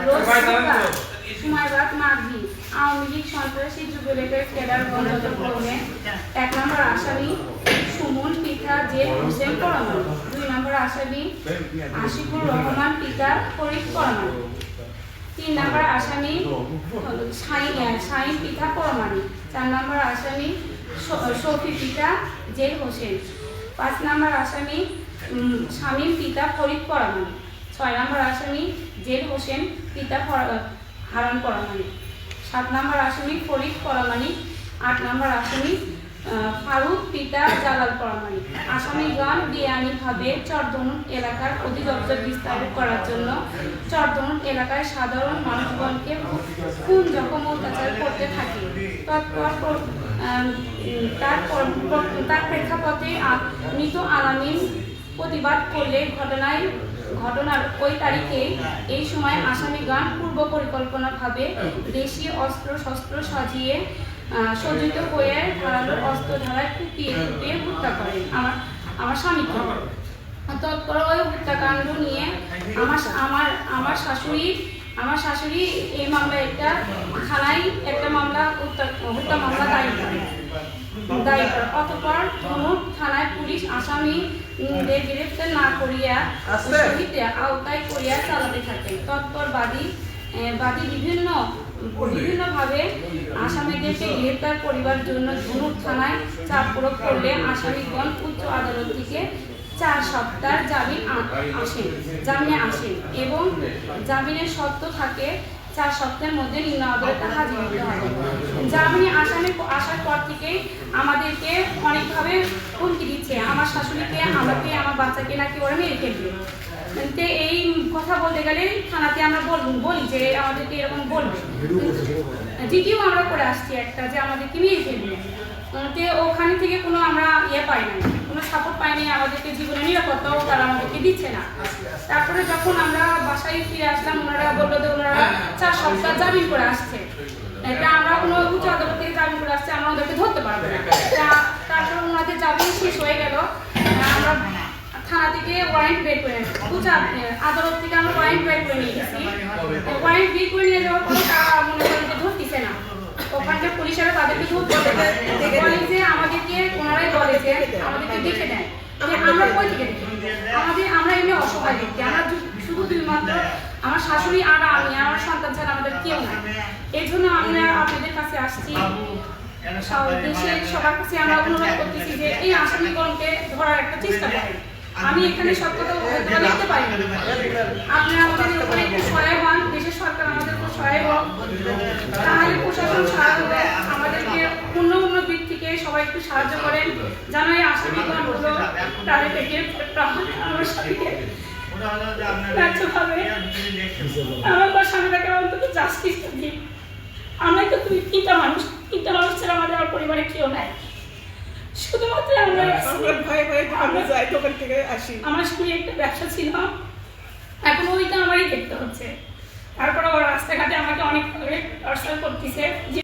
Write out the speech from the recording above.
রোজ সময়বাদ মাঝি আওয়ামী লীগ সন্ত্রাসী যুবলীগের ক্যাডার বন্ধ করলে 1 নম্বর আসামি সুমন পিতা জেড হোসেন পরমাণু, 2 নম্বর আসামি আশিকুর রহমান পিতা ফরিদ পরমাণু, 3 নম্বর আসামি শাহিন পিতা পরমাণু, 4 নম্বর আসামি শফি পিতা জেড হোসেন, 5 নম্বর আসামি শামীম পিতা ফরিদ পরমাণু, 6 নম্বর আসামি জেড হোসেন পিতা হারুন পরমাণু, 7 নম্বর আসামি ফরিদ পরমাণু, 8 নম্বর আসামি ফারুক পিতা জালাল পরমাণু। আসামিগণ বেআইনিভাবে চরধনুক এলাকার অধিদপ্তর বিস্তার করার জন্য চরধনুক এলাকায় সাধারণ মানুষগণকে খুন জখম অত্যাচার করতে থাকে। তৎপর তার প্রেক্ষাপটে মৃত আলামিন প্রতিবাদ করলে ঘটনার ওই তারিখে এই সময় আসামিগণ পূর্ব পরিকল্পনাভাবে দেশীয় অস্ত্র শস্ত্র সাজিয়ে সজ্জিত হয়ে ধারালো অস্ত্র ধারায় কুপিয়ে হত্যা করেন আমার স্বামীকে। তৎপর ওই হত্যাকাণ্ড নিয়ে আমার শাশুড়ি এই মামলা একটা থানায় একটা মামলা হত্যা মামলা দায়ের করে। অতঃপর ধনুক থানায় পুলিশ আসামিদের গ্রেফতার না করিয়া শহীদের আওতায় করিয়া চালাতে থাকে। তৎপর বাদী বিভিন্নভাবে আসামিদেরকে গ্রেফতার করিবার জন্য ধনুক থানায় চাপ প্রয়োগ করলে আসামিগণ উচ্চ আদালত থেকে 4 সপ্তাহ জামিনে আসেন এবং জামিনের শর্ত থাকে 4 সপ্তাহের মধ্যে নিম্ন আদালতে হাজির হতে হবে। জামিনে আসার পর থেকে আমাদেরকে অনেকভাবে হুমকি দিচ্ছে, আমার শাশুড়িকে, আমাকে, আমার বাচ্চাকে নাকি ওরা মেরে ফেলবে। এই কথা বলতে গেলে থানাতে আমরা বলি যে আমাদেরকে এরকম বলবে, জিডিও আমরা করে আসছি একটা যে আমাদেরকে মেরে ফেলবে। ওখানে থেকে কোনো আমরা পাই নাই, কোনো সাপোর্ট পাইনি, আমাদেরকে জীবনের নিরাপত্তাও তারা আমাদেরকে দিচ্ছে না। তারপরে যখন আমরা বাসায় ফিরে আসলাম, ওনারা বললো যে ওনারা 4 সপ্তাহ জামিন করে আসছে, এটা আমরা কোনো উচ্চ আদালত থেকে জামিন করে আসছে, আমরা ওদেরকে ধরতে পারবো না। তারপর ওনাদের জামিন শেষ হয়ে গেল, আমরা থানা থেকে ওয়ারেন্ট বের করে উচ্চ আদালত থেকে আমরা ওয়ারেন্ট বের করে নিয়ে গেছি। ওয়ারেন্ট বের করে নিয়ে যাওয়ার পরে তারা মনে করেন যে ধরতেছে না, ওখানকার পুলিশেরা তাদেরকে বলে যে আমাদেরকে ওনারাই বলে যে আমাদেরকে দেখে দেয় যে আমরা কই থেকে দেখি, আমরা এমনি অসহায় দেখি, আমরা শুধু মাত্র আমার শাশুড়ি আর আমি, আমার সন্তান ছাড়া আমাদের কেউ নাই। এই জন্য আমরা আপনাদের কাছে আসছি, দেশের সবার কাছে আমরা অনুরোধ করতেছি যে এই আসামিগণকে ধরার একটা চেষ্টা করেন। আমি এখানে সব কথা দেখতে পারি, আপনারা আমাদের উপরে একটু সহায় হন, দেশের সরকার আমাদের উপর সহায় হোক, তাহলে প্রশাসন সাহায্য আমাদেরকে অন্য দিক থেকে সবাই একটু সাহায্য করেন, যেন এই আসামিগণগুলো তাদের থেকে আমার স্বামীকে আমার স্বামীটাকে অন্তত জাস্টিস দিই। আমরা তো তুমি তিনটা মানুষ ছাড়া আমাদের আর পরিবারে কেউ নাই, শুধুমাত্র আমরা যাই দোকান থেকে আসি। আমার স্কুলে একটা ব্যবসা ছিল, এখন ওইটা আমারই দেখতে হচ্ছে। তারপরে ওরা রাস্তাঘাটে আমাকে অনেক টর্চার করতেছে যে